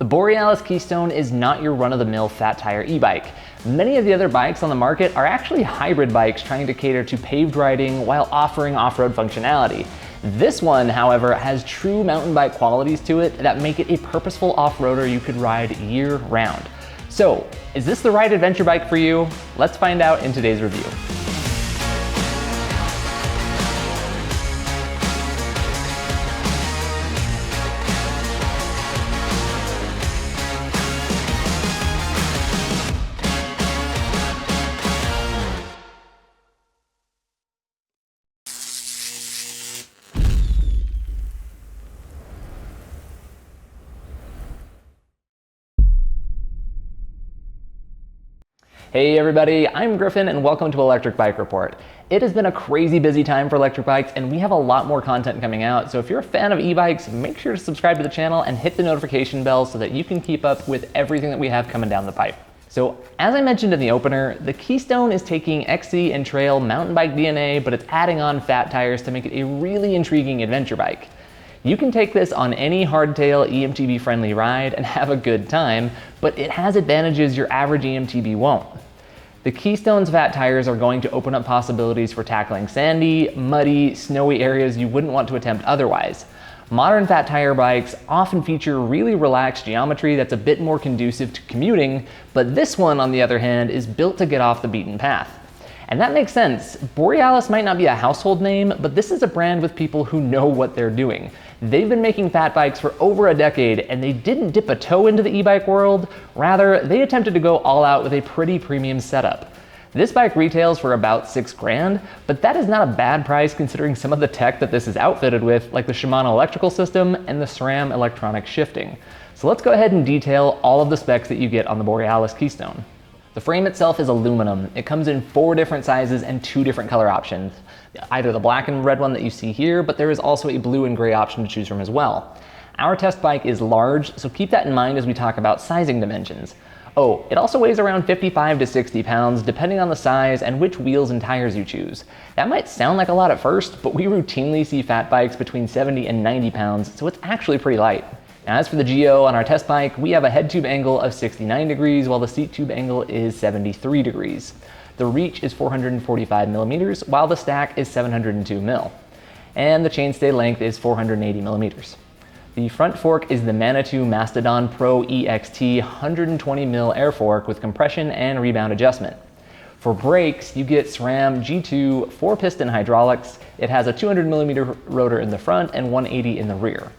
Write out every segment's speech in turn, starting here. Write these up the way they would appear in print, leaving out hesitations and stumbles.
The Borealis Keystone is not your run-of-the-mill fat tire e-bike. Many of the other bikes on the market are actually hybrid bikes trying to cater to paved riding while offering off-road functionality. This one, however, has true mountain bike qualities to it that make it a purposeful off-roader you could ride year-round. So, is this the right adventure bike for you? Let's find out in today's review. Hey everybody, I'm Griffin and welcome to Electric Bike Report. It has been a crazy busy time for electric bikes and we have a lot more content coming out, so if you're a fan of e-bikes, make sure to subscribe to the channel and hit the notification bell so that you can keep up with everything that we have coming down the pipe. So as I mentioned in the opener, the Keystone is taking XC and trail mountain bike DNA, but it's adding on fat tires to make it a really intriguing adventure bike. You can take this on any hardtail EMTB friendly ride and have a good time, but it has advantages your average EMTB won't. The Keystone's fat tires are going to open up possibilities for tackling sandy, muddy, snowy areas you wouldn't want to attempt otherwise. Modern fat tire bikes often feature really relaxed geometry that's a bit more conducive to commuting, but this one, on the other hand, is built to get off the beaten path. And that makes sense. Borealis might not be a household name, but this is a brand with people who know what they're doing. They've been making fat bikes for over a decade, and they didn't dip a toe into the e-bike world. Rather, they attempted to go all out with a pretty premium setup. This bike retails for about $6,000, but that is not a bad price considering some of the tech that this is outfitted with, like the Shimano electrical system and the SRAM electronic shifting. So let's go ahead and detail all of the specs that you get on the Borealis Keystone. The frame itself is aluminum. It comes in 4 different sizes and 2 different color options. Either the black and red one that you see here, but there is also a blue and gray option to choose from as well. Our test bike is large, so keep that in mind as we talk about sizing dimensions. Oh, it also weighs around 55 to 60 pounds, depending on the size and which wheels and tires you choose. That might sound like a lot at first, but we routinely see fat bikes between 70 and 90 pounds, so it's actually pretty light. Now, as for the GO on our test bike, we have a head tube angle of 69 degrees while the seat tube angle is 73 degrees. The reach is 445 millimeters while the stack is 702 mil. And the chainstay length is 480 millimeters. The front fork is the Manitou Mastodon Pro EXT 120 mil air fork with compression and rebound adjustment. For brakes, you get SRAM G2 4-piston hydraulics. It has a 200 millimeter rotor in the front and 180 in the rear.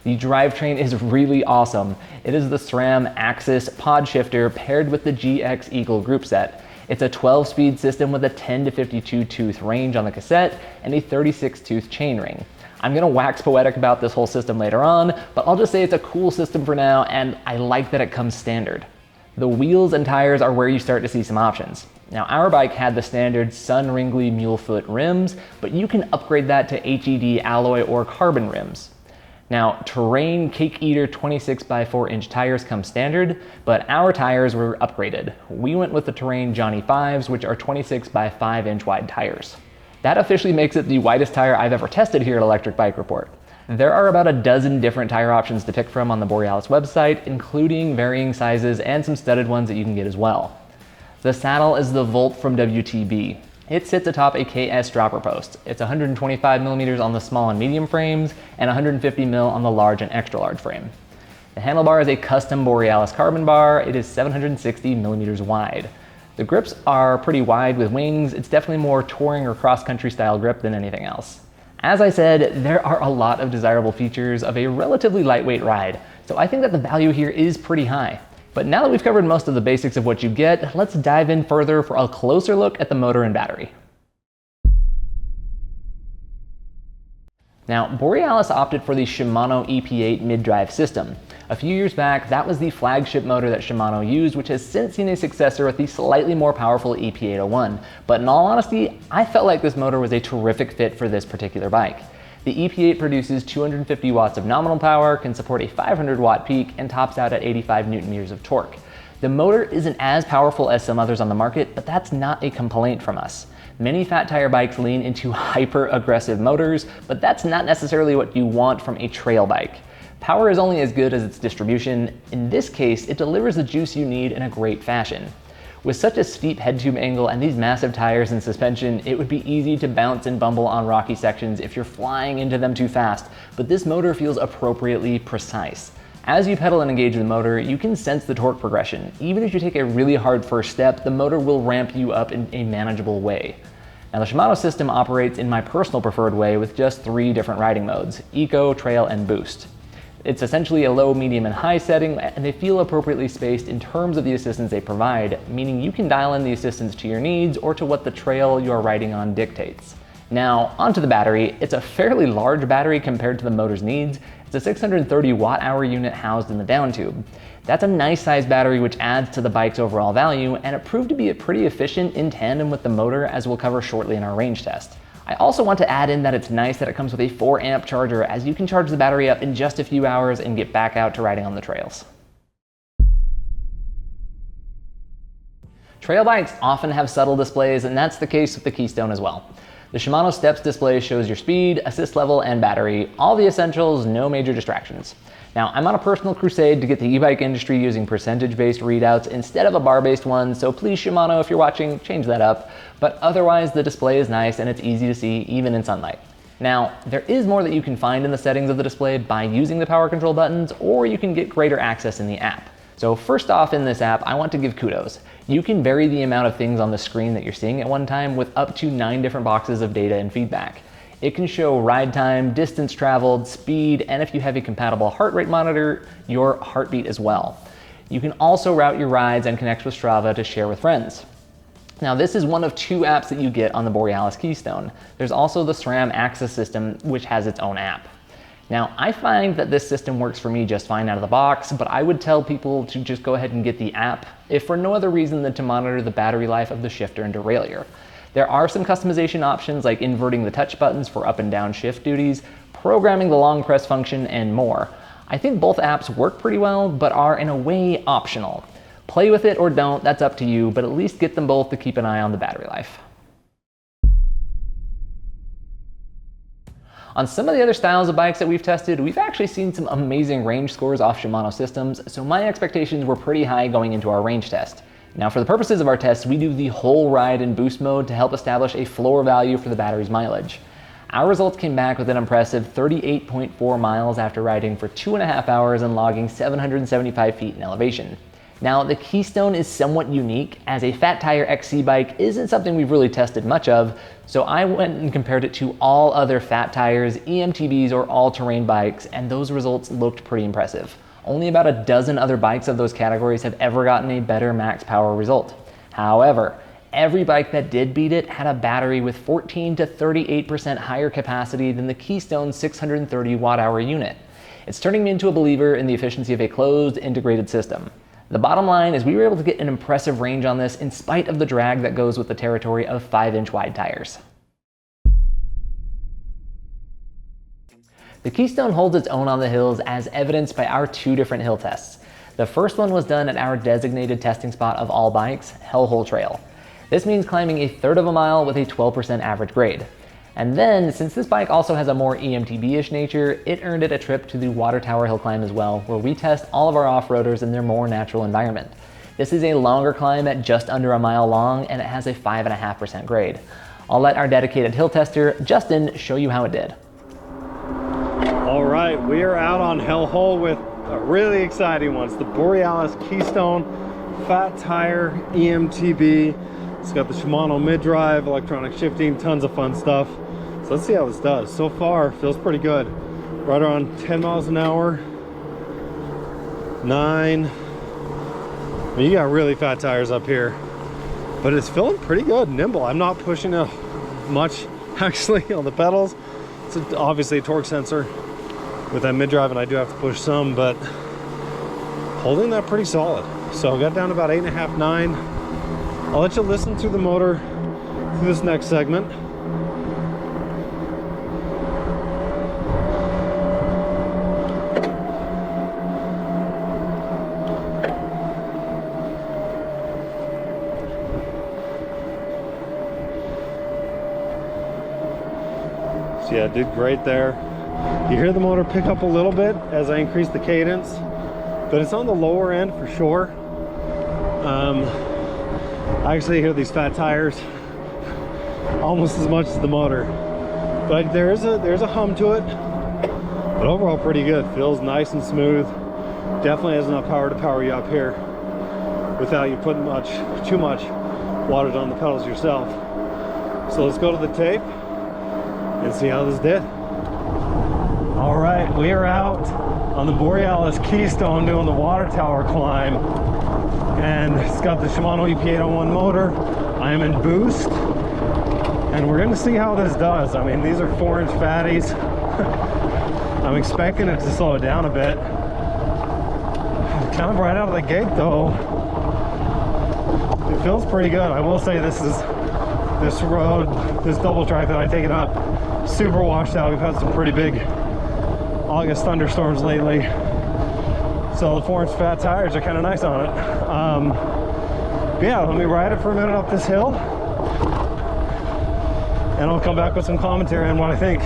The drivetrain is really awesome. It is the SRAM Axis pod shifter paired with the GX Eagle group set. It's a 12-speed system with a 10 to 52 tooth range on the cassette and a 36 tooth chainring. I'm gonna wax poetic about this whole system later on, but I'll just say it's a cool system for now and I like that it comes standard. The wheels and tires are where you start to see some options. Now, our bike had the standard Sun Ringley Mulefoot rims, but you can upgrade that to HED alloy or carbon rims. Now, Terrenne Cake Eater 26 by 4 inch tires come standard, but our tires were upgraded. We went with the Terrenne Johnny 5s, which are 26 by 5 inch wide tires. That officially makes it the widest tire I've ever tested here at Electric Bike Report. There are about a dozen different tire options to pick from on the Borealis website, including varying sizes and some studded ones that you can get as well. The saddle is the Volt from WTB. It sits atop a KS dropper post. It's 125 millimeters on the small and medium frames and 150 mil on the large and extra large frame. The handlebar is a custom Borealis carbon bar. It is 760 millimeters wide. The grips are pretty wide with wings. It's definitely more touring or cross-country style grip than anything else. As I said, there are a lot of desirable features of a relatively lightweight ride, so I think that the value here is pretty high. But now that we've covered most of the basics of what you get, let's dive in further for a closer look at the motor and battery. Now, Borealis opted for the Shimano EP8 mid-drive system. A few years back, that was the flagship motor that Shimano used, which has since seen a successor with the slightly more powerful EP801. But in all honesty, I felt like this motor was a terrific fit for this particular bike. The EP8 produces 250 watts of nominal power, can support a 500 watt peak, and tops out at 85 newton meters of torque. The motor isn't as powerful as some others on the market, but that's not a complaint from us. Many fat tire bikes lean into hyper-aggressive motors, but that's not necessarily what you want from a trail bike. Power is only as good as its distribution. In this case, it delivers the juice you need in a great fashion. With such a steep head tube angle and these massive tires and suspension, it would be easy to bounce and bumble on rocky sections if you're flying into them too fast, but this motor feels appropriately precise. As you pedal and engage the motor, you can sense the torque progression. Even if you take a really hard first step, the motor will ramp you up in a manageable way. Now, the Shimano system operates in my personal preferred way with just 3 different riding modes: Eco, Trail, and Boost. It's essentially a low, medium, and high setting, and they feel appropriately spaced in terms of the assistance they provide, meaning you can dial in the assistance to your needs or to what the trail you're riding on dictates. Now, onto the battery. It's a fairly large battery compared to the motor's needs. It's a 630 watt-hour unit housed in the down tube. That's a nice sized battery which adds to the bike's overall value, and it proved to be pretty efficient in tandem with the motor, as we'll cover shortly in our range test. I also want to add in that it's nice that it comes with a 4 amp charger, as you can charge the battery up in just a few hours and get back out to riding on the trails. Trail bikes often have subtle displays, and that's the case with the Keystone as well. The Shimano Steps display shows your speed, assist level, and battery, all the essentials, no major distractions. Now, I'm on a personal crusade to get the e-bike industry using percentage-based readouts instead of a bar-based one, so please, Shimano, if you're watching, change that up. But otherwise, the display is nice and it's easy to see even in sunlight. Now, there is more that you can find in the settings of the display by using the power control buttons, or you can get greater access in the app. So first off, in this app, I want to give kudos. You can vary the amount of things on the screen that you're seeing at one time with up to 9 different boxes of data and feedback. It can show ride time, distance traveled, speed, and if you have a compatible heart rate monitor, your heartbeat as well. You can also route your rides and connect with Strava to share with friends. Now, this is one of 2 apps that you get on the Borealis Keystone. There's also the SRAM Access system, which has its own app. Now, I find that this system works for me just fine out of the box, but I would tell people to just go ahead and get the app, if for no other reason than to monitor the battery life of the shifter and derailleur. There are some customization options like inverting the touch buttons for up and down shift duties, programming the long press function, and more. I think both apps work pretty well, but are in a way optional. Play with it or don't, that's up to you, but at least get them both to keep an eye on the battery life. On some of the other styles of bikes that we've tested, we've actually seen some amazing range scores off Shimano systems, so my expectations were pretty high going into our range test. Now, for the purposes of our test, we do the whole ride in boost mode to help establish a floor value for the battery's mileage. Our results came back with an impressive 38.4 miles after riding for 2.5 hours and logging 775 feet in elevation. Now, the Keystone is somewhat unique, as a fat tire XC bike isn't something we've really tested much of, so I went and compared it to all other fat tires, EMTBs, or all-terrain bikes, and those results looked pretty impressive. Only about a dozen other bikes of those categories have ever gotten a better max power result. However, every bike that did beat it had a battery with 14 to 38% higher capacity than the Keystone's 630 watt-hour unit. It's turning me into a believer in the efficiency of a closed, integrated system. The bottom line is we were able to get an impressive range on this in spite of the drag that goes with the territory of 5-inch wide tires. The Keystone holds its own on the hills, as evidenced by our 2 different hill tests. The first one was done at our designated testing spot of all bikes, Hellhole Trail. This means climbing 1/3 of a mile with a 12% average grade. And then, since this bike also has a more EMTB-ish nature, it earned it a trip to the Water Tower Hill Climb as well, where we test all of our off-roaders in their more natural environment. This is a longer climb at just under a mile long, and it has a 5.5% grade. I'll let our dedicated hill tester, Justin, show you how it did. All right, we are out on Hellhole with a really exciting one. It's the Borealis Keystone fat tire EMTB. It's got the Shimano mid-drive, electronic shifting, tons of fun stuff. So let's see how this does. So far, feels pretty good. Right around 10 miles an hour, 9. I mean, you got really fat tires up here, but it's feeling pretty good, nimble. I'm not pushing it much actually on the pedals. It's obviously a torque sensor with that mid-drive, and I do have to push some, but holding that pretty solid. So I got down to about 8.5, 9. I'll let you listen to the motor through this next segment. So yeah, did great there. You hear the motor pick up a little bit as I increase the cadence, but it's on the lower end for sure. I actually hear these fat tires almost as much as the motor, but there's a hum to it. But overall pretty good. Feels nice and smooth. Definitely has enough power to power you up here without you putting too much water on the pedals yourself. So let's go to the tape and see how this did. All right, we are out on the Borealis Keystone doing the water tower climb, and it's got the Shimano EP801 motor. I am in boost, and we're going to see how this does. I mean, these are 4-inch fatties. I'm expecting it to slow it down a bit. Kind of right out of the gate though, it feels pretty good. I will say this road, this double track that I take it up, super washed out. We've had some pretty big August thunderstorms lately, so the 4-inch fat tires are kind of nice on it. Yeah, let me ride it for a minute up this hill, and I'll come back with some commentary on what I think.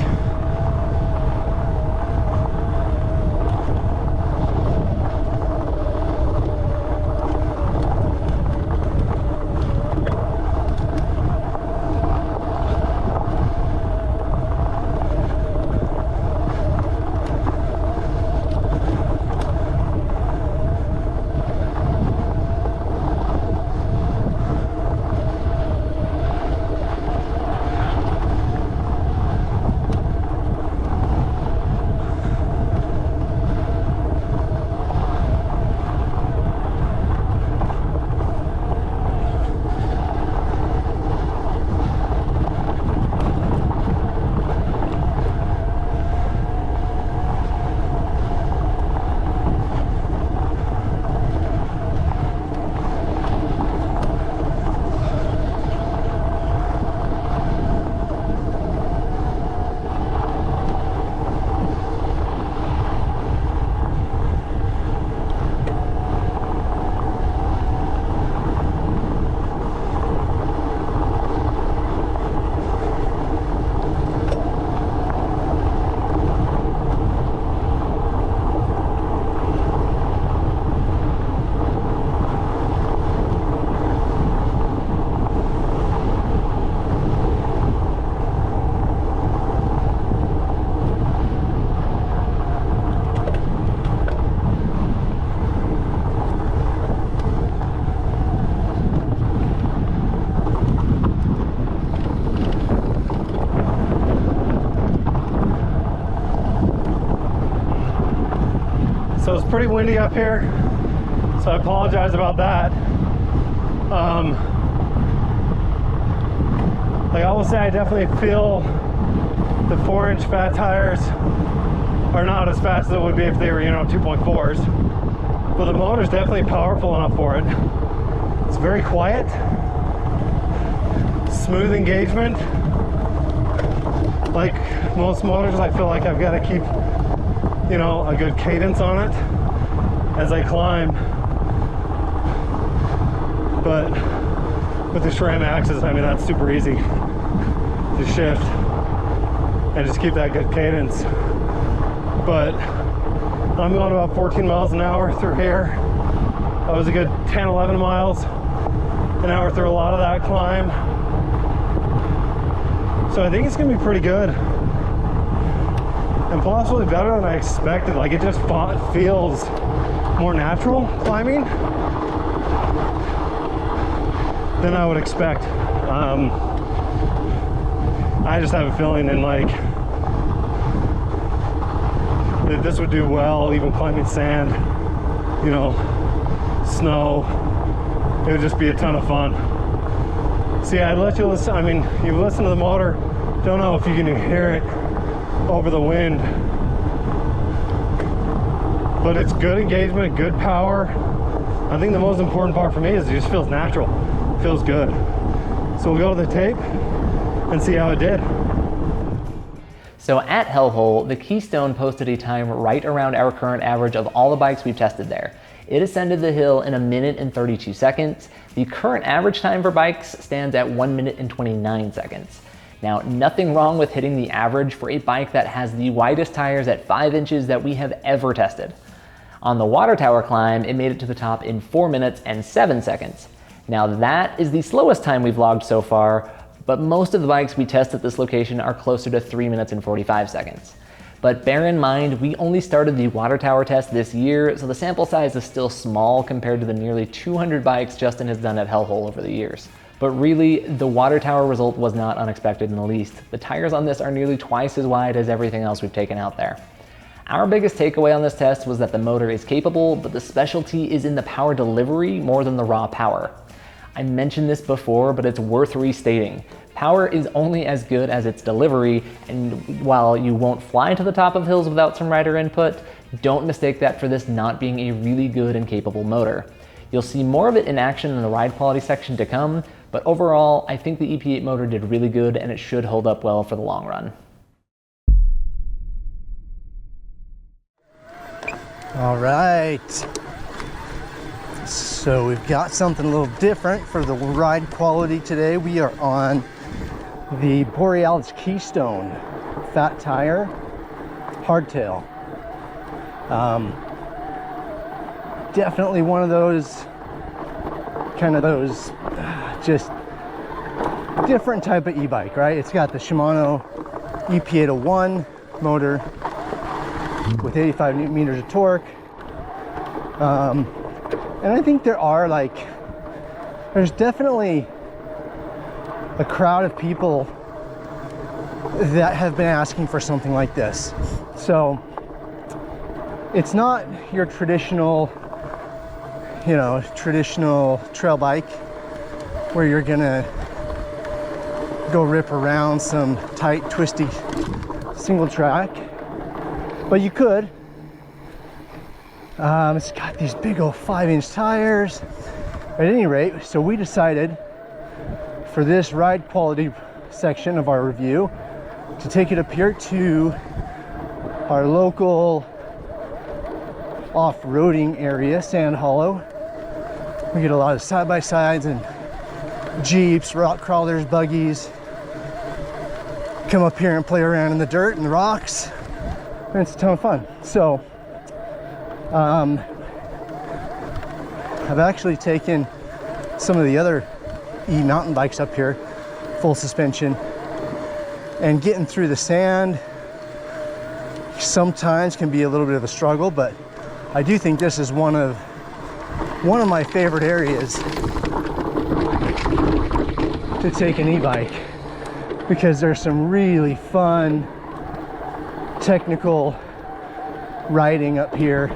So it's pretty windy up here, so I apologize about that. Like I will say, I definitely feel the 4-inch fat tires are not as fast as it would be if they were, 2.4s. But the motor's definitely powerful enough for it. It's very quiet, smooth engagement. Like most motors, I feel like I've got to keep a good cadence on it as I climb, but with the SRAM axis, I mean, that's super easy to shift and just keep that good cadence. But I'm going about 14 miles an hour through here. That was a good 10, 11 miles an hour through a lot of that climb, so I think it's gonna be pretty good. And possibly better than I expected. Like, it just feels more natural climbing than I would expect. I just have a feeling that this would do well, even climbing sand, snow. It would just be a ton of fun. So yeah, I'd let you listen. I mean, you've listened to the motor. Don't know if you can hear it over the wind, but it's good engagement, good power. I think the most important part for me is it just feels natural, it feels good. So we'll go to the tape and see how it did. So at Hellhole, the Keystone posted a time right around our current average of all the bikes we've tested there. It ascended the hill in 1 minute and 32 seconds. The current average time for bikes stands at 1 minute and 29 seconds. Now, nothing wrong with hitting the average for a bike that has the widest tires at 5 inches that we have ever tested. On the water tower climb, it made it to the top in 4 minutes and 7 seconds. Now that is the slowest time we've logged so far, but most of the bikes we test at this location are closer to 3 minutes and 45 seconds. But bear in mind, we only started the water tower test this year, so the sample size is still small compared to the nearly 200 bikes Justin has done at Hellhole over the years. But really, the water tower result was not unexpected in the least. The tires on this are nearly twice as wide as everything else we've taken out there. Our biggest takeaway on this test was that the motor is capable, but the specialty is in the power delivery more than the raw power. I mentioned this before, but it's worth restating. Power is only as good as its delivery, and while you won't fly to the top of hills without some rider input, don't mistake that for this not being a really good and capable motor. You'll see more of it in action in the ride quality section to come, but overall, I think the EP8 motor did really good and it should hold up well for the long run. All right, so we've got something a little different for the ride quality today. We are on the Borealis Keystone fat tire hardtail. Definitely one of those just different type of e-bike, right? It's got the Shimano EP801 motor with 85 newton meters of torque. And I think there's definitely a crowd of people that have been asking for something like this. So it's not your traditional trail bike where you're gonna go rip around some tight, twisty single track, but you could. It's got these big old 5-inch tires. At any rate, so we decided for this ride quality section of our review to take it up here to our local off-roading area, Sand Hollow. We get a lot of side-by-sides and Jeeps, rock crawlers, buggies. Come up here and play around in the dirt and the rocks, and it's a ton of fun. So I've actually taken some of the other e-mountain bikes up here, full suspension, and getting through the sand sometimes can be a little bit of a struggle, but I do think this is one of my favorite areas to take an e-bike, because there's some really fun technical riding up here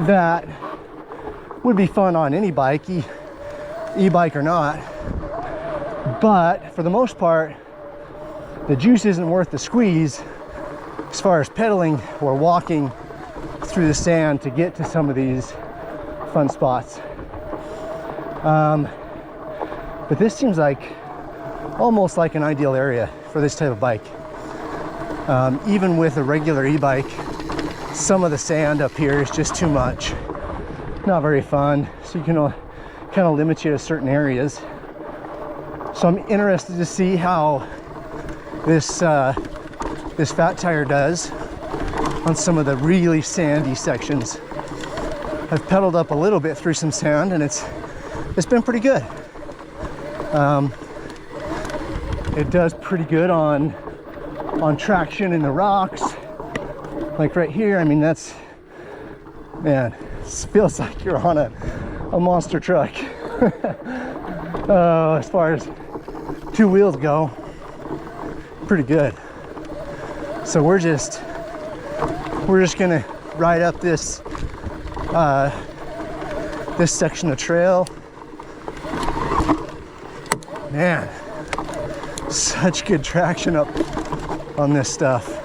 that would be fun on any bike, e-bike or not. But for the most part, the juice isn't worth the squeeze as far as pedaling or walking through the sand to get to some of these fun spots. But this seems like almost like an ideal area for this type of bike. Even with a regular e-bike, some of the sand up here is just too much. Not very fun, so you can kind of limit you to certain areas. So I'm interested to see how this fat tire does on some of the really sandy sections. I've pedaled up a little bit through some sand, and it's been pretty good. It does pretty good on traction in the rocks, like right here. I mean, that's, man, it feels like you're on a monster truck. As far as two wheels go, pretty good. So we're just gonna ride up this this section of trail. Man, such good traction up on this stuff.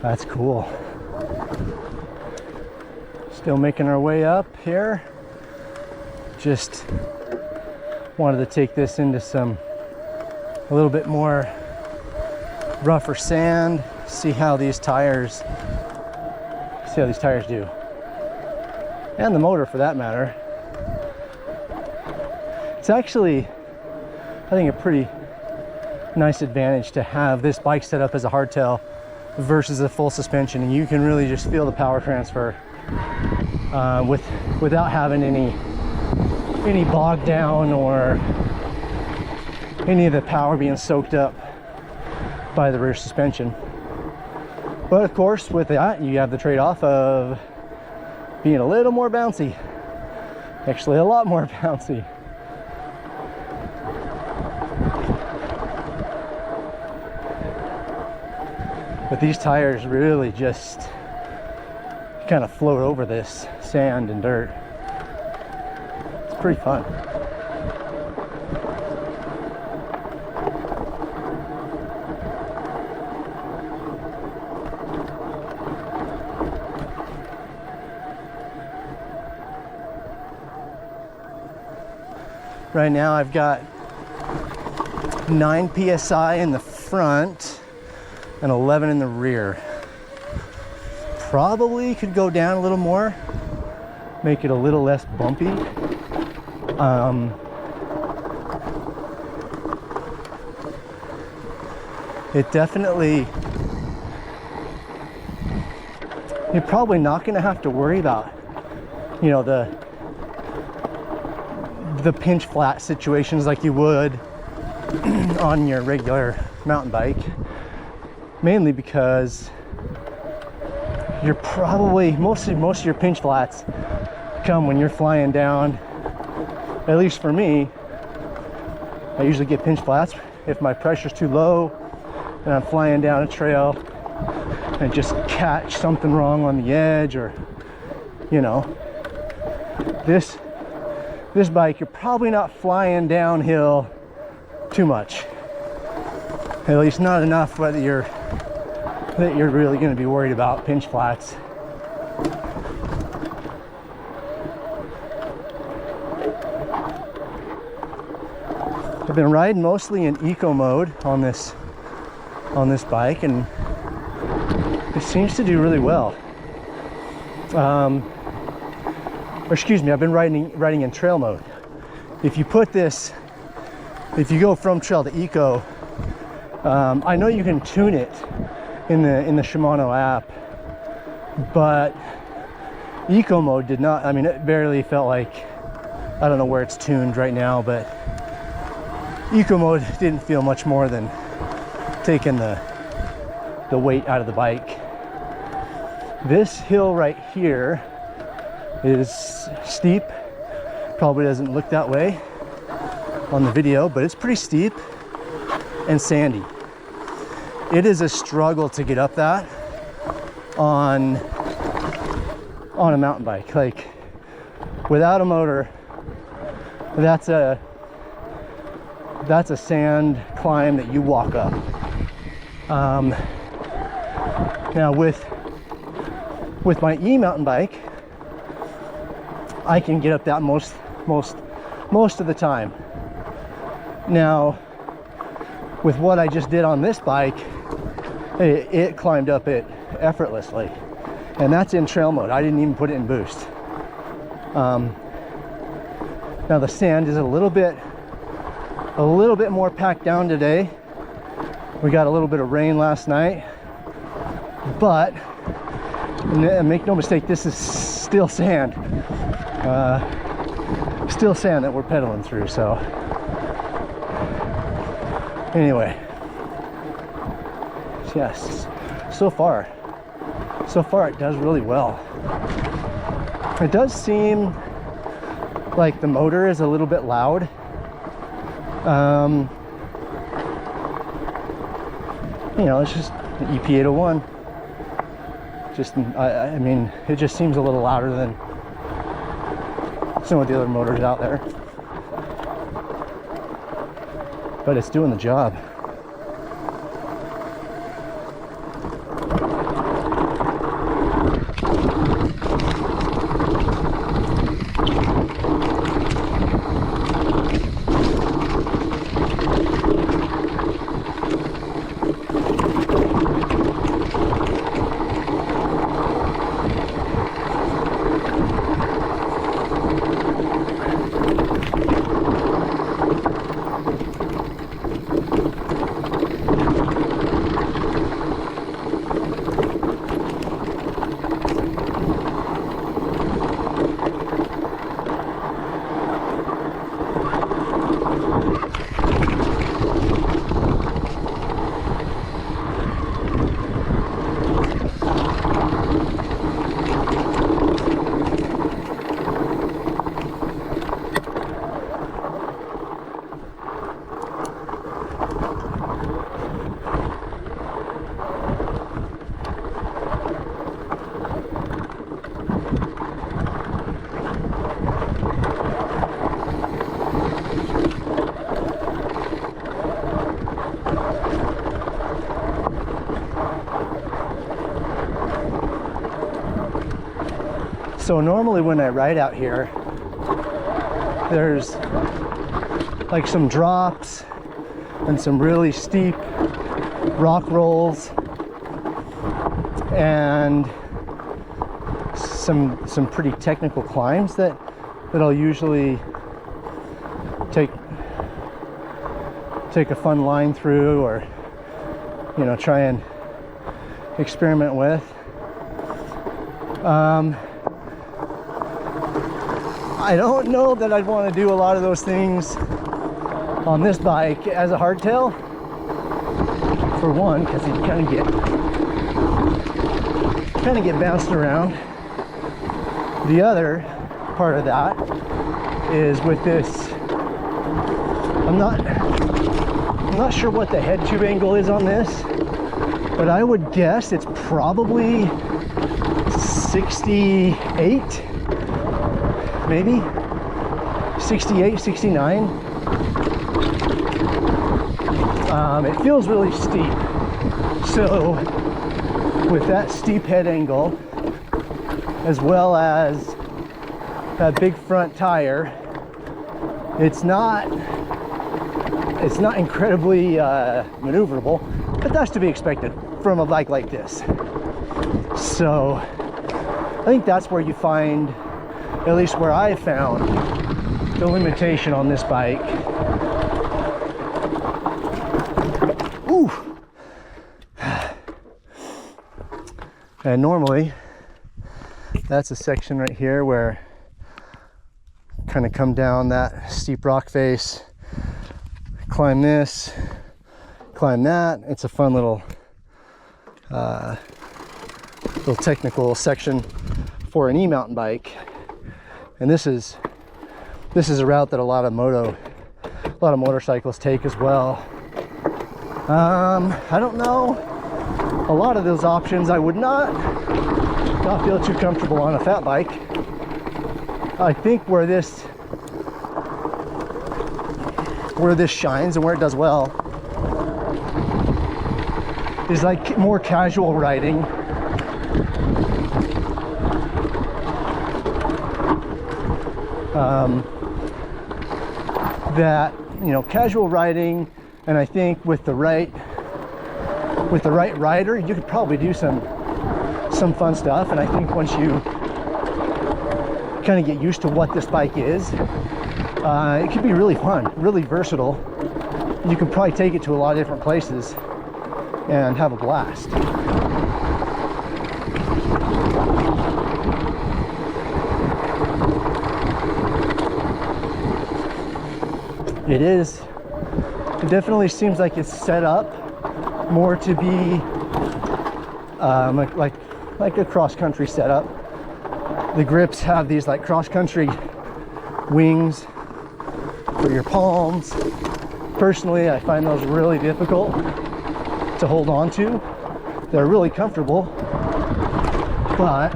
That's cool. Still making our way up here. Just wanted to take this into some a little bit more rougher sand, see how these tires do. And the motor for that matter. It's actually, I think, a pretty nice advantage to have this bike set up as a hardtail versus a full suspension, and you can really just feel the power transfer without having any bog down or any of the power being soaked up by the rear suspension. But of course, with that, you have the trade-off of being a little more bouncy. Actually, a lot more bouncy. But these tires really just kind of float over this sand and dirt. It's pretty fun. Right now I've got 9 PSI in the front and 11 in the rear. Probably could go down a little more, make it a little less bumpy. It definitely, you're probably not going to have to worry about, you know, the pinch flat situations like you would on your regular mountain bike, mainly because you're probably, most of your pinch flats come when you're flying down. At least for me, I usually get pinch flats if my pressure's too low and I'm flying down a trail and just catch something wrong on the edge, or, you know, this bike, you're probably not flying downhill too much. At least not enough that you're really going to be worried about pinch flats. I've been riding mostly in eco mode on this bike, and it seems to do really well. Or excuse me, I've been riding in trail mode. If you go from trail to eco, I know you can tune it in the Shimano app, but eco mode did not. I mean, it barely felt like, I don't know where it's tuned right now, but eco mode didn't feel much more than taking the weight out of the bike. This hill right here is steep. Probably doesn't look that way on the video, but it's pretty steep and sandy. It is a struggle to get up that on a mountain bike. Like, without a motor, that's a sand climb that you walk up. Now with my e-mountain bike, I can get up that most of the time. Now, with what I just did on this bike, it climbed up it effortlessly, and that's in trail mode. I didn't even put it in boost. Now the sand is a little bit more packed down today. We got a little bit of rain last night, but make no mistake, this is still sand. Still sand that we're pedaling through. So anyway, yes, so far it does really well. It does seem like the motor is a little bit loud. You know, it's just the EP801. I mean, it just seems a little louder than some of the other motors out there, but it's doing the job. So normally when I ride out here, there's like some drops and some really steep rock rolls and some pretty technical climbs that I'll usually take a fun line through, or you know, try and experiment with. I don't know that I'd want to do a lot of those things on this bike as a hardtail. For one, because you kind of get bounced around. The other part of that is with this, I'm not sure what the head tube angle is on this, but I would guess it's probably 68, maybe 68, 69. It feels really steep. So with that steep head angle, as well as that big front tire, it's not incredibly maneuverable, but that's to be expected from a bike like this. So I think that's where you find, at least where I found, the limitation on this bike. Ooh. And normally that's a section right here where kind of come down that steep rock face, climb this, climb that. It's a fun little technical section for an e-mountain bike. And this is a route that a lot of motorcyclists take as well. I don't know, a lot of those options I would not feel too comfortable on a fat bike. I think where this shines and where it does well is like more casual riding. That, you know, casual riding, and I think with the right rider, you could probably do some fun stuff. And I think once you kind of get used to what this bike is, it can be really fun, really versatile. You can probably take it to a lot of different places and have a blast. It definitely seems like it's set up more to be like a cross-country setup. The grips have these like cross-country wings for your palms. Personally, I find those really difficult to hold on to. They're really comfortable, but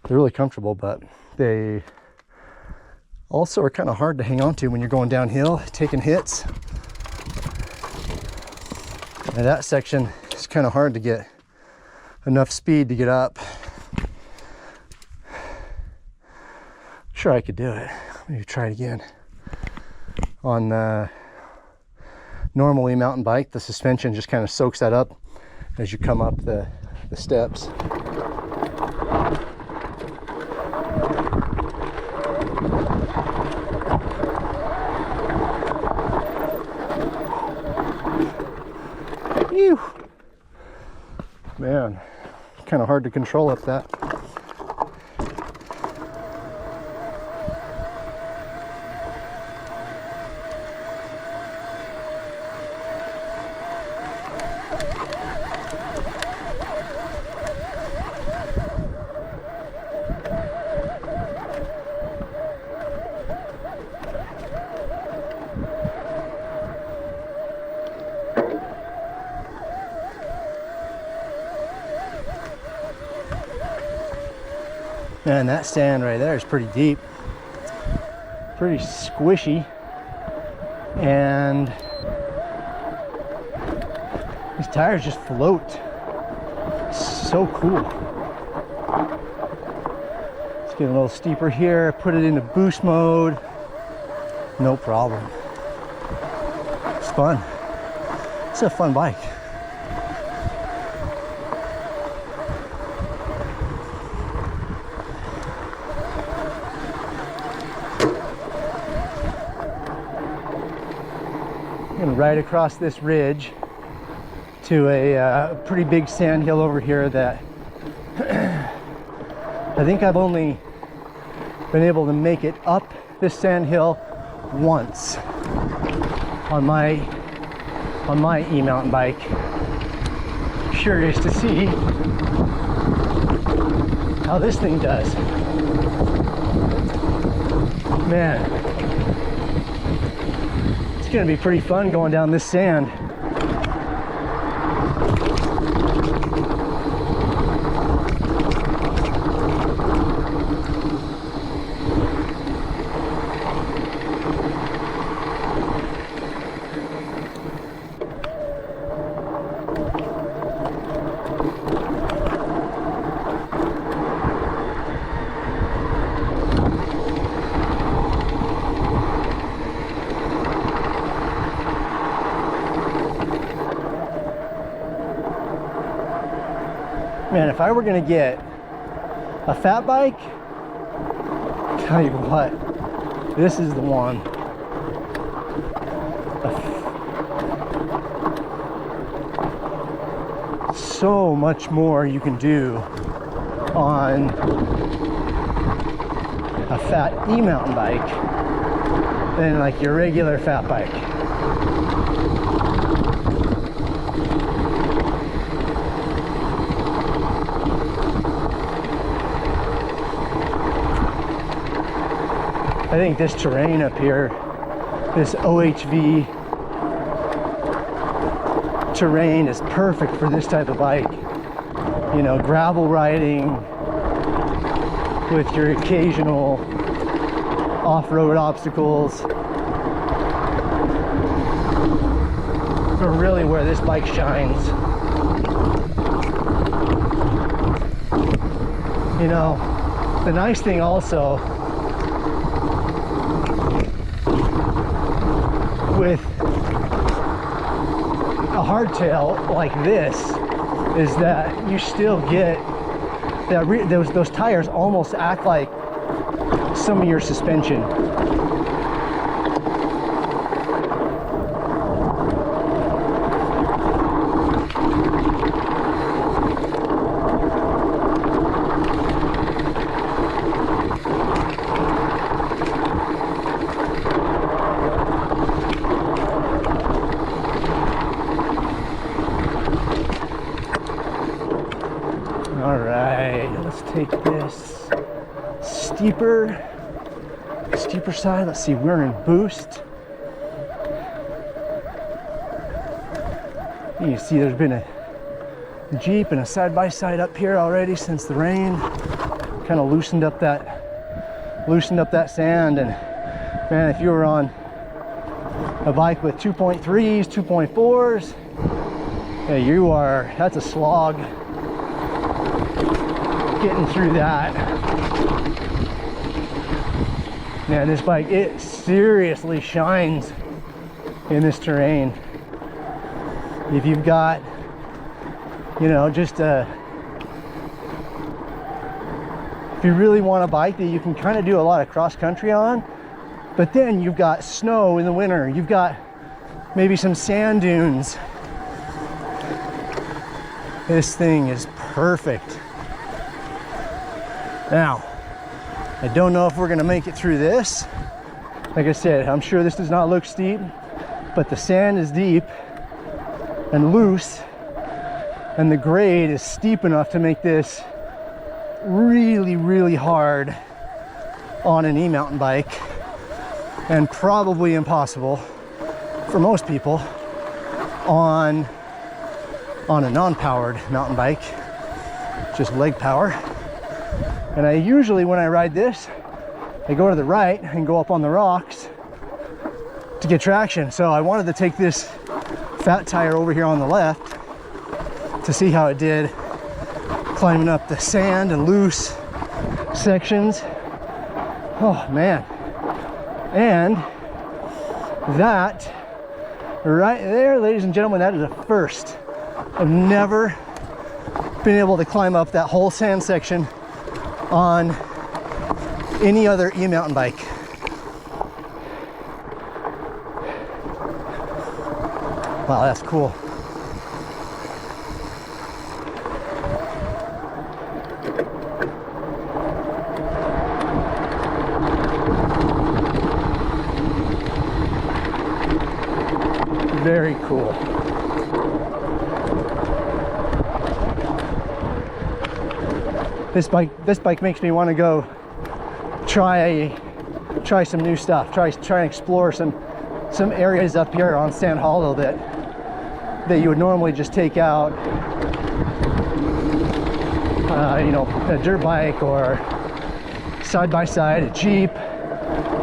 they're really comfortable, but they also are kind of hard to hang on to when you're going downhill, taking hits. And that section is kind of hard to get enough speed to get up. Sure, I could do it. Maybe try it again. On normally mountain bike, the suspension just kind of soaks that up as you come up the steps. Ew. Man, kind of hard to control up that. Man, that sand right there is pretty deep, pretty squishy, and These tires just float. So cool. Let's get a little steeper here, put it into boost mode. No problem. It's fun. It's a fun bike. I'm gonna ride across this ridge to a pretty big sand hill over here that I think I've only been able to make it up this sand hill once on my e-mountain bike. Curious to see how this thing does. Man, it's gonna be pretty fun going down this sand. Man, if I were gonna get a fat bike, tell you what, this is the one. So much more you can do on a fat e-mountain bike than like your regular fat bike. I think this terrain up here, this OHV terrain is perfect for this type of bike. You know, gravel riding with your occasional off-road obstacles are really where this bike shines. You know, the nice thing also with a hardtail like this is that you still get that those tires almost act like some of your suspension. Take this steeper side. Let's see, we're in boost. You can see there's been a Jeep and a side-by-side up here already since the rain kind of loosened up that sand. And man, if you were on a bike with 2.3s, 2.4s, yeah, that's a slog getting through that. Man, this bike, it seriously shines in this terrain. If you've got, you know, if you really want a bike that you can kind of do a lot of cross country on, but then you've got snow in the winter, you've got maybe some sand dunes, this thing is perfect. Now, I don't know if we're gonna make it through this. Like I said, I'm sure this does not look steep, but the sand is deep and loose, and the grade is steep enough to make this really, really hard on an e-mountain bike, and probably impossible for most people on a non-powered mountain bike, just leg power. And I usually, when I ride this, I go to the right and go up on the rocks to get traction. So I wanted to take this fat tire over here on the left to see how it did climbing up the sand and loose sections. Oh man. And that right there, ladies and gentlemen, that is a first. I've never been able to climb up that whole sand section on any other e-mountain bike. Wow, that's cool. Very cool. This bike makes me want to go try some new stuff. Try and explore some areas up here on Sand Hollow that you would normally just take out, you know, a dirt bike or side by side, a Jeep,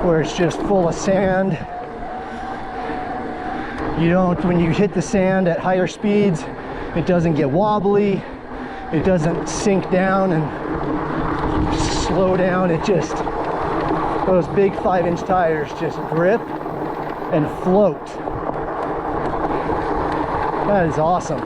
where it's just full of sand. You don't, when you hit the sand at higher speeds, it doesn't get wobbly, it doesn't sink down and slow down. It just, those big 5-inch tires just grip and float. That is awesome.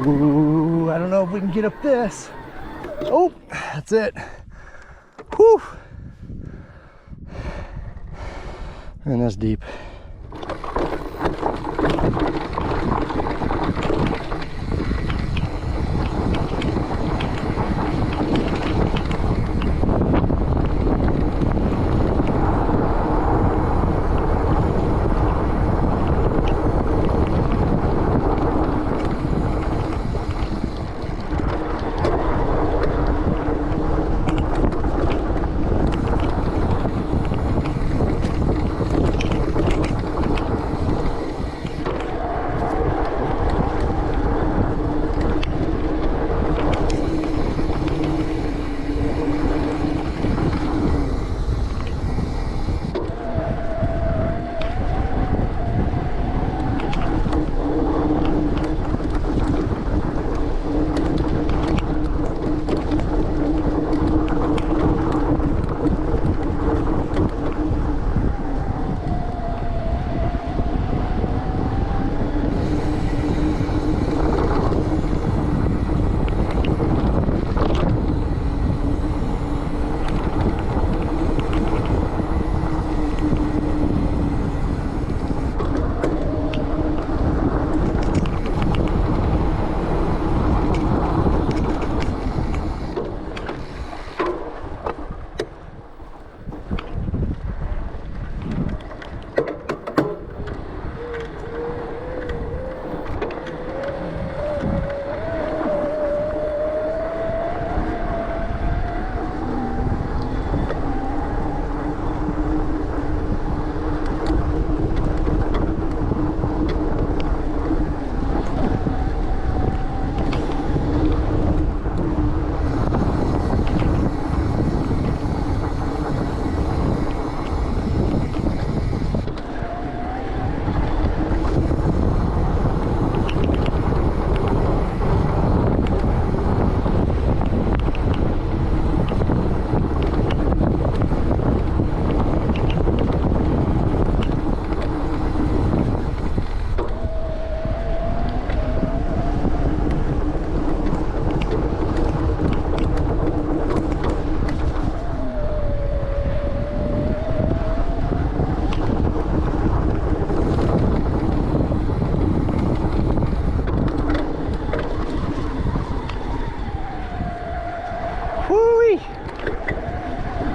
Ooh, I don't know if we can get up this. Oh, that's it. Whew. And that's deep.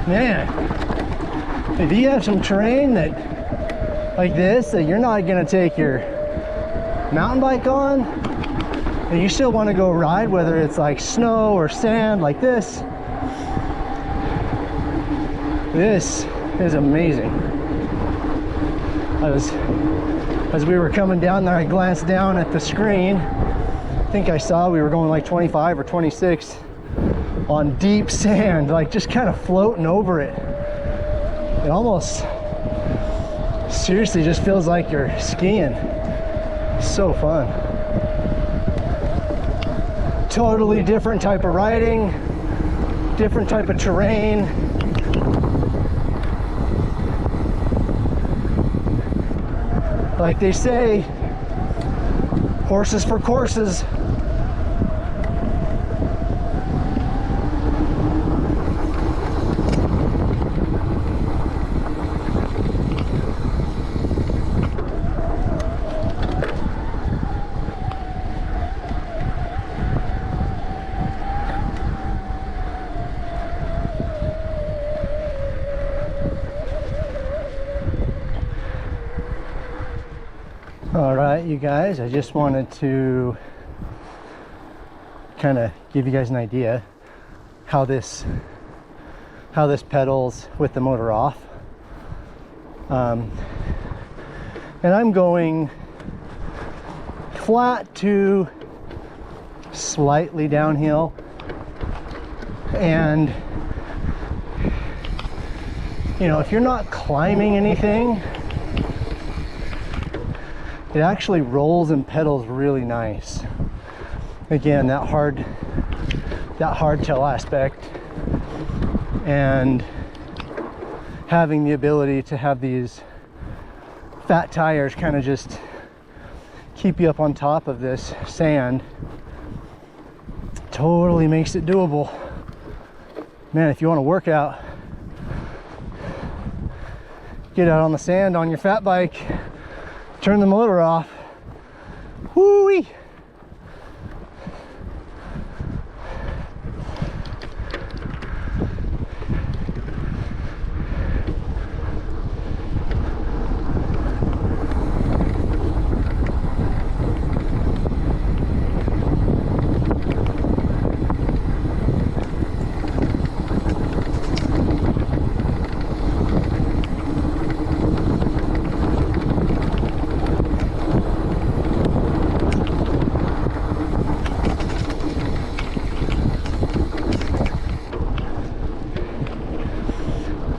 Man, if you have some terrain that like this that you're not gonna take your mountain bike on, and you still want to go ride, whether it's like snow or sand like this is amazing. As we were coming down there, I glanced down at the screen. I think I saw we were going like 25 or 26 on deep sand, like just kind of floating over it. It almost seriously just feels like you're skiing. So fun. Totally different type of riding, different type of terrain. Like they say, horses for courses. All right, you guys, I just wanted to kind of give you guys an idea how this pedals with the motor off. And I'm going flat to slightly downhill, and you know, if you're not climbing anything, it actually rolls and pedals really nice. Again, that hard tail aspect, and having the ability to have these fat tires kind of just keep you up on top of this sand totally makes it doable. Man, if you want to work out, get out on the sand on your fat bike, turn the motor off. Whoo-wee!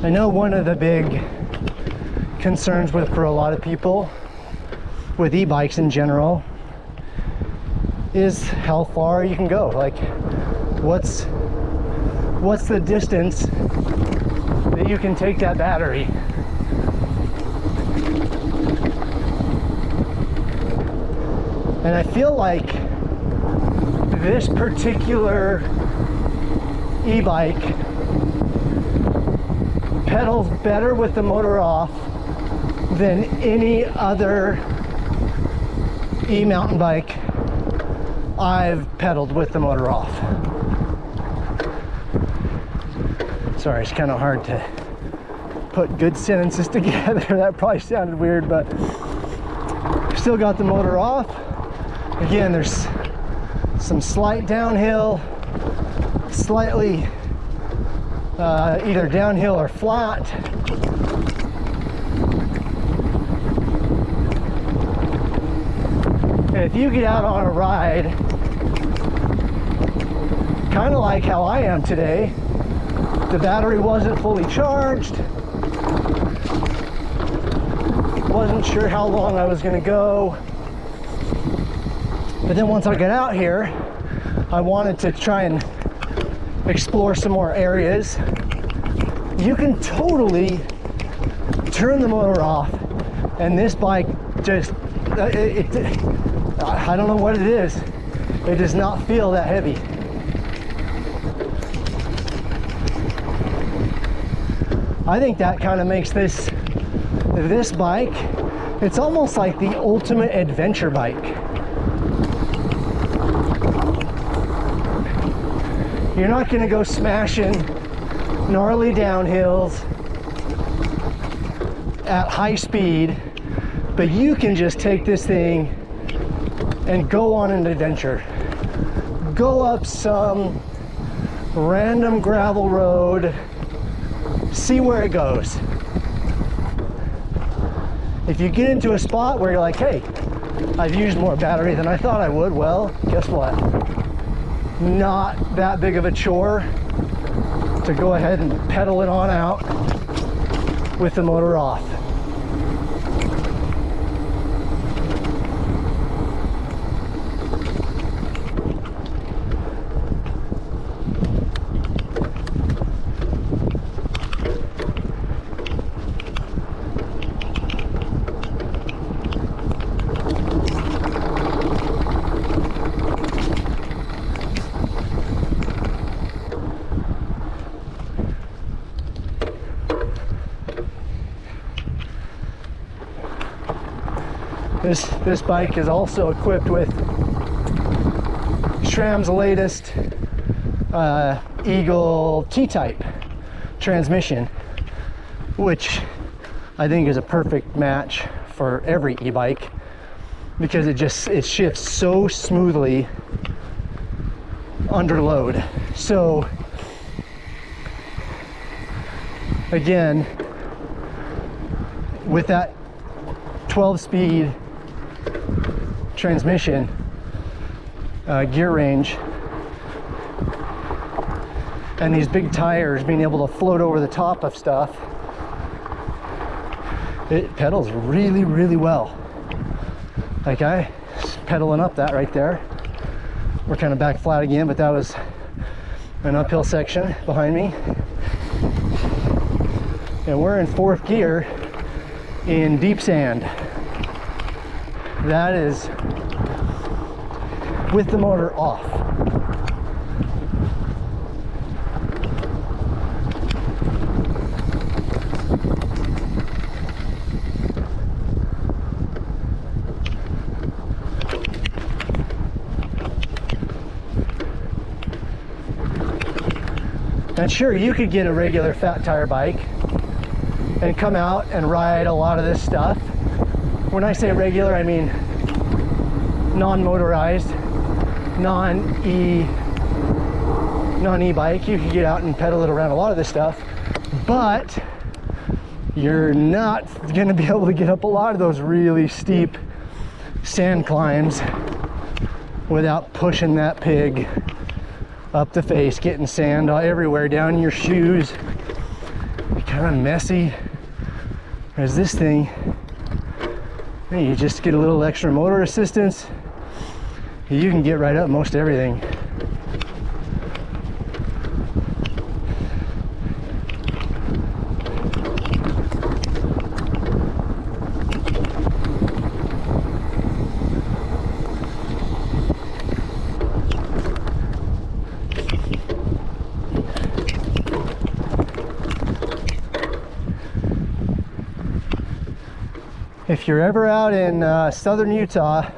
I know one of the big concerns for a lot of people with e-bikes in general is how far you can go. Like, what's the distance that you can take that battery? And I feel like this particular e-bike pedals better with the motor off than any other e-mountain bike I've pedaled with the motor off. Sorry, it's kind of hard to put good sentences together. That probably sounded weird, but still got the motor off. Again, there's some slight downhill, slightly either downhill or flat. And if you get out on a ride, kind of like how I am today, the battery wasn't fully charged, wasn't sure how long I was going to go, but then once I got out here, I wanted to try and explore some more areas. You can totally turn the motor off, and this bike just I don't know what it is, it does not feel that heavy. I think that kind of makes this bike, it's almost like the ultimate adventure bike. You're not going to go smashing gnarly downhills at high speed, but you can just take this thing and go on an adventure. Go up some random gravel road, see where it goes. if you get into a spot where you're like, hey, I've used more battery than I thought I would, well, guess what? Not that big of a chore to go ahead and pedal it on out with the motor off. This bike is also equipped with SRAM's latest Eagle T-Type transmission, which I think is a perfect match for every e-bike because it shifts so smoothly under load. So again, with that 12-speed transmission, gear range, and these big tires being able to float over the top of stuff, it pedals really, really well. Like I pedaling up that right there. We're kind of back flat again, but that was an uphill section behind me. And we're in 4th gear in deep sand. That is with the motor off. And sure, you could get a regular fat tire bike and come out and ride a lot of this stuff. When I say regular, I mean non-motorized, non-e-bike. You can get out and pedal it around a lot of this stuff, but you're not going to be able to get up a lot of those really steep sand climbs without pushing that pig up the face, getting sand everywhere, down your shoes. Kind of messy. Whereas this thing, hey, you just get a little extra motor assistance, you can get right up most everything. If you're ever out in southern Utah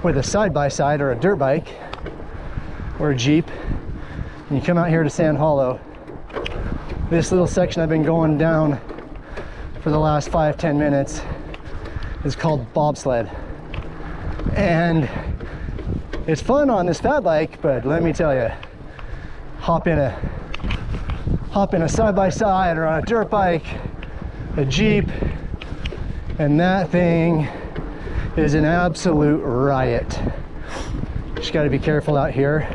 with a side-by-side or a dirt bike or a Jeep, and you come out here to Sand Hollow, this little section I've been going down for the last 5-10 minutes is called bobsled. And it's fun on this fat bike, but let me tell you, hop in a side-by-side or on a dirt bike, a Jeep, and that thing is an absolute riot. Just got to be careful out here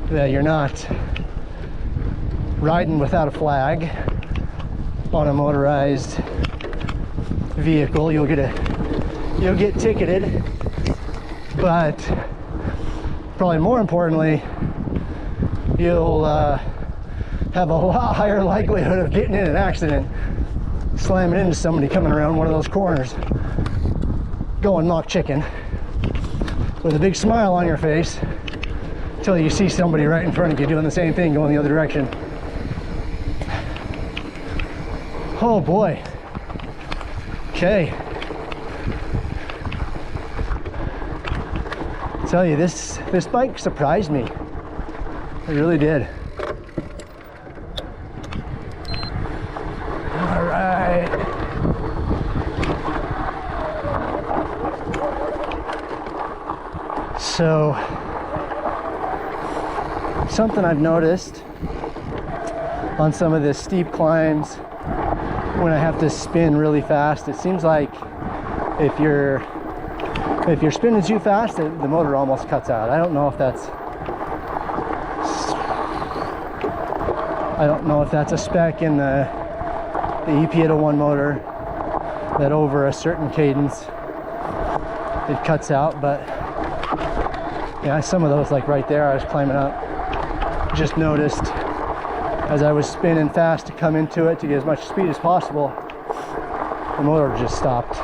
that you're not riding without a flag on a motorized vehicle. You'll get ticketed, but probably more importantly, you'll have a lot higher likelihood of getting in an accident, slamming into somebody coming around one of those corners, going mock chicken with a big smile on your face until you see somebody right in front of you doing the same thing, going the other direction. Oh boy. Okay. I tell you, this bike surprised me. It really did. All right. So, something I've noticed on some of the steep climbs when I have to spin really fast. It seems like if you're spinning too fast, the motor almost cuts out. I don't know if that's a spec in the EP801 motor, that over a certain cadence it cuts out. But yeah, some of those, like right there, I was climbing up, just noticed as I was spinning fast to come into it to get as much speed as possible, the motor just stopped.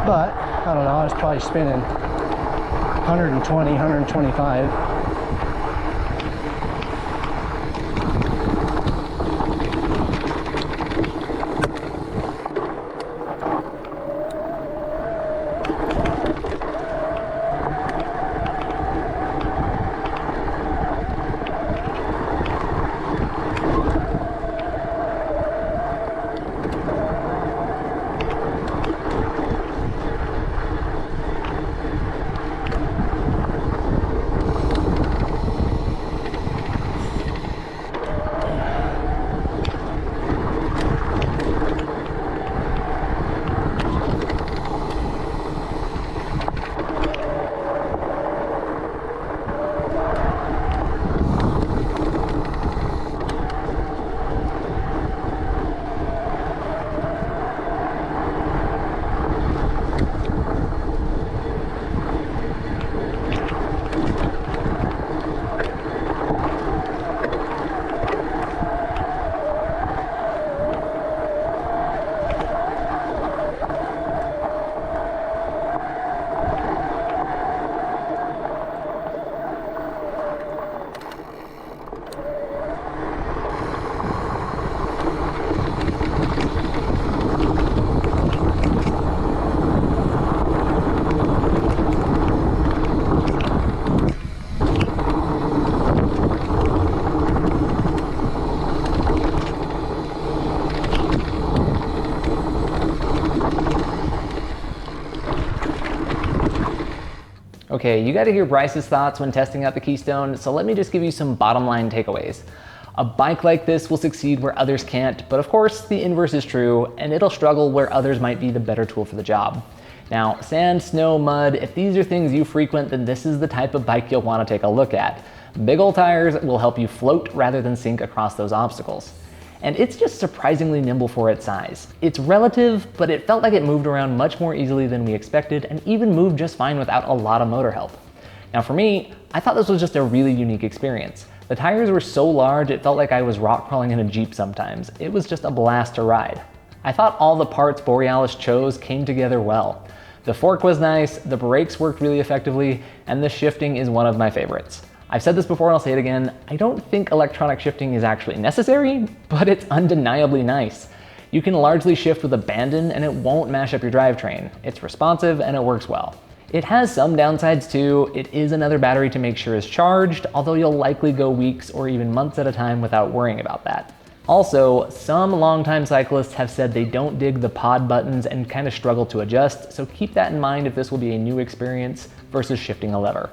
But I don't know, I was probably spinning 120, 125. Okay, you got to hear Bryce's thoughts when testing out the Keystone, so let me just give you some bottom line takeaways. A bike like this will succeed where others can't, but of course the inverse is true, and it'll struggle where others might be the better tool for the job. Now, sand, snow, mud, if these are things you frequent, then this is the type of bike you'll want to take a look at. Big old tires will help you float rather than sink across those obstacles. And it's just surprisingly nimble for its size. It's relative, but it felt like it moved around much more easily than we expected, and even moved just fine without a lot of motor help. Now for me, I thought this was just a really unique experience. The tires were so large it felt like I was rock crawling in a Jeep sometimes. It was just a blast to ride. I thought all the parts Borealis chose came together well. The fork was nice, the brakes worked really effectively, and the shifting is one of my favorites. I've said this before and I'll say it again, I don't think electronic shifting is actually necessary, but it's undeniably nice. You can largely shift with abandon and it won't mash up your drivetrain. It's responsive and it works well. It has some downsides too. It is another battery to make sure is charged, although you'll likely go weeks or even months at a time without worrying about that. Also, some longtime cyclists have said they don't dig the pod buttons and kind of struggle to adjust, so keep that in mind if this will be a new experience versus shifting a lever.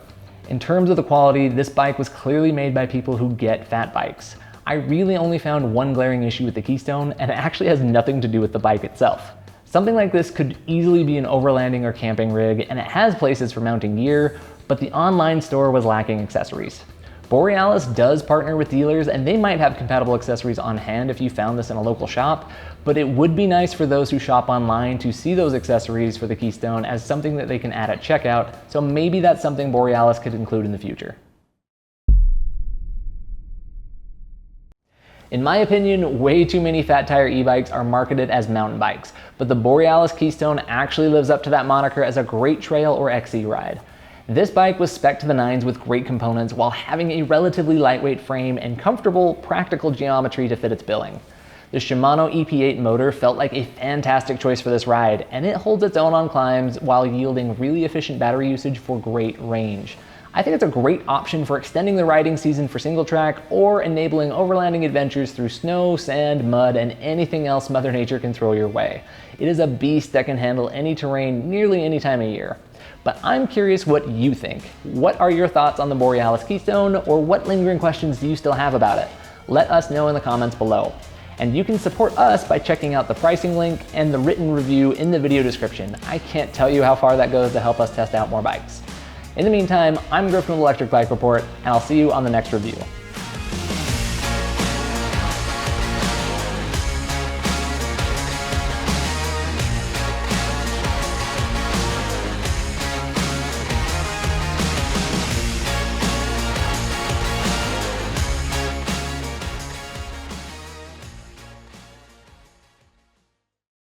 In terms of the quality, this bike was clearly made by people who get fat bikes. I really only found one glaring issue with the Keystone, and it actually has nothing to do with the bike itself. Something like this could easily be an overlanding or camping rig, and it has places for mounting gear, but the online store was lacking accessories. Borealis does partner with dealers, and they might have compatible accessories on hand if you found this in a local shop, but it would be nice for those who shop online to see those accessories for the Keystone as something that they can add at checkout, so maybe that's something Borealis could include in the future. In my opinion, way too many fat tire e-bikes are marketed as mountain bikes, but the Borealis Keystone actually lives up to that moniker as a great trail or XC ride. This bike was spec'd to the nines with great components while having a relatively lightweight frame and comfortable, practical geometry to fit its billing. The Shimano EP8 motor felt like a fantastic choice for this ride, and it holds its own on climbs while yielding really efficient battery usage for great range. I think it's a great option for extending the riding season for single track or enabling overlanding adventures through snow, sand, mud, and anything else Mother Nature can throw your way. It is a beast that can handle any terrain nearly any time of year. But I'm curious what you think. What are your thoughts on the Borealis Keystone, or what lingering questions do you still have about it? Let us know in the comments below. And you can support us by checking out the pricing link and the written review in the video description. I can't tell you how far that goes to help us test out more bikes. In the meantime, I'm Griffin with Electric Bike Report, and I'll see you on the next review.